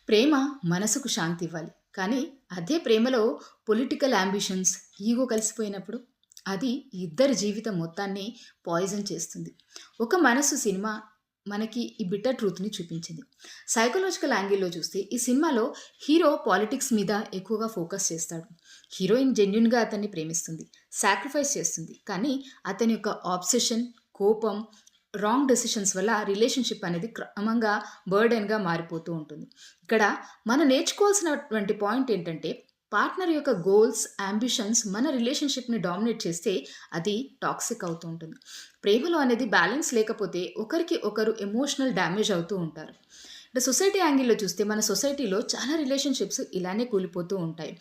ప్రేమ మనసుకు శాంతి ఇవ్వాలి. కానీ అదే ప్రేమలో పొలిటికల్ యాంబిషన్స్, ఈగో కలిసిపోయినప్పుడు అది ఇద్దరి జీవితం మొత్తాన్ని పాయిజన్ చేస్తుంది. ఒక మనసు సినిమా మనకి ఈ బిట్టర్ ట్రూత్‌ని చూపించింది. సైకలాజికల్ యాంగిల్‌లో చూస్తే ఈ సినిమాలో హీరో పాలిటిక్స్ మీద ఎక్కువగా ఫోకస్ చేస్తాడు. హీరోయిన్ జెన్యూన్‌గా అతన్ని ప్రేమిస్తుంది. సాక్రిఫైస్ చేస్తుంది. కానీ అతని యొక్క ఆబ్సెషన్, కోపం, రాంగ్ డెసిషన్స్ వల్ల రిలేషన్‌షిప్ అనేది క్రమంగా బర్డెన్‌గా మారిపోతూ ఉంటుంది. ఇక్కడ మనం నేర్చుకోవాల్సినటువంటి పాయింట్ ఏంటంటే, పార్ట్నర్ యొక్క గోల్స్, యాంబిషన్స్ మన రిలేషన్‌షిప్‌ని డామినేట్ చేస్తే అది టాక్సిక్ అవుతూ ఉంటుంది. ప్రేమలో అనేది బ్యాలెన్స్ లేకపోతే ఒకరికి ఒకరు ఎమోషనల్ డ్యామేజ్ అవుతూ ఉంటారు. అంటే సొసైటీ యాంగిల్‌లో చూస్తే మన సొసైటీలో చాలా రిలేషన్‌షిప్స్ ఇలానే కూలిపోతూ ఉంటాయి.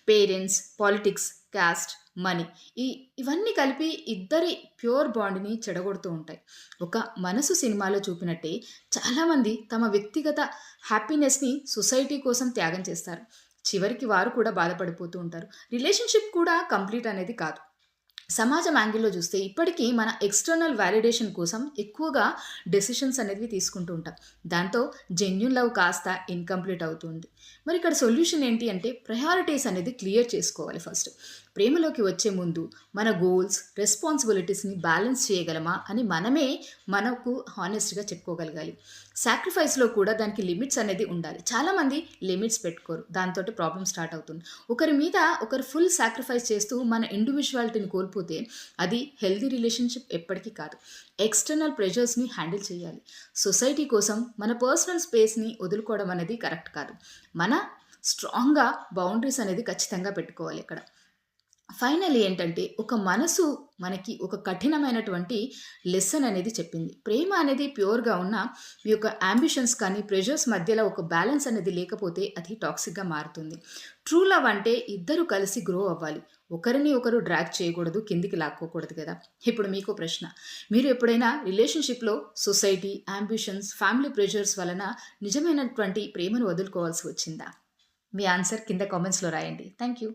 పేరెంట్స్, పాలిటిక్స్, కాస్ట్, మనీ ఈ ఇవన్నీ కలిపి ఇద్దరి ప్యూర్ బాండ్‌ని చెడగొడుతూ ఉంటాయి. ఒక 'మనసు' సినిమాలో చూపినట్టే చాలామంది తమ వ్యక్తిగత హ్యాపీనెస్‌ని సొసైటీ కోసం త్యాగం చేస్తారు. చివరికి వారు కూడా బాధపడిపోతూ ఉంటారు. రిలేషన్‌షిప్ కూడా కంప్లీట్ అనేది కాదు. సమాజం యాంగిల్‌లో చూస్తే ఇప్పటికీ మన ఎక్స్‌టర్నల్ వాలిడేషన్ కోసం ఎక్కువగా డెసిషన్స్ అనేవి తీసుకుంటూ ఉంటాం. దాంతో జెన్యూన్ లవ్ కాస్త ఇన్‌కంప్లీట్ అవుతుంది. మరి ఇక్కడ సొల్యూషన్ ఏంటి అంటే ప్రయారిటీస్ అనేది క్లియర్ చేసుకోవాలి ఫస్ట్. ప్రేమలోకి వచ్చే ముందు మన గోల్స్, రెస్పాన్సిబిలిటీస్‌ని బ్యాలెన్స్ చేయగలమా అని మనమే మనకు హానెస్ట్‌గా చెప్పుకోగలగాలి. సాక్రిఫైస్‌లో కూడా దానికి లిమిట్స్ అనేది ఉండాలి. చాలామంది లిమిట్స్ పెట్టుకోరు. దాంతోటి ప్రాబ్లమ్ స్టార్ట్ అవుతుంది. ఒకరి మీద ఒకరు ఫుల్ సాక్రిఫైస్ చేస్తూ మన ఇండివిడ్యువాలిటీని కోల్పోతే అది హెల్తీ రిలేషన్‌షిప్ ఎప్పటికీ కాదు. ఎక్స్‌టర్నల్ ప్రెషర్స్‌ని హ్యాండిల్ చేయాలి. సొసైటీ కోసం మన పర్సనల్ స్పేస్‌ని వదులుకోవడం అనేది కరెక్ట్ కాదు. మన స్ట్రాంగ్‌గా బౌండరీస్ అనేది ఖచ్చితంగా పెట్టుకోవాలి ఇక్కడ. ఫైనల్లీ ఏంటంటే, ఒక మనసు మనకి ఒక కఠినమైనటువంటి లెసన్ అనేది చెప్పింది. ప్రేమ అనేది ప్యూర్‌గా ఉన్నా, మీ యొక్క యాంబిషన్స్ కానీ, ప్రెషర్స్ మధ్యలో ఒక బ్యాలెన్స్ అనేది లేకపోతే అది టాక్సిక్‌గా మారుతుంది. ట్రూ లవ్ అంటే ఇద్దరు కలిసి గ్రో అవ్వాలి. ఒకరిని ఒకరు డ్రాగ్ చేయకూడదు, కిందికి లాక్కోకూడదు కదా! ఇప్పుడు మీకో ప్రశ్న. మీరు ఎప్పుడైనా రిలేషన్‌షిప్‌లో సొసైటీ, యాంబిషన్స్, ఫ్యామిలీ ప్రెషర్స్ వలన నిజమైనటువంటి ప్రేమను వదులుకోవాల్సి వచ్చిందా? మీ ఆన్సర్ కింద కామెంట్స్‌లో రాయండి. Thank you.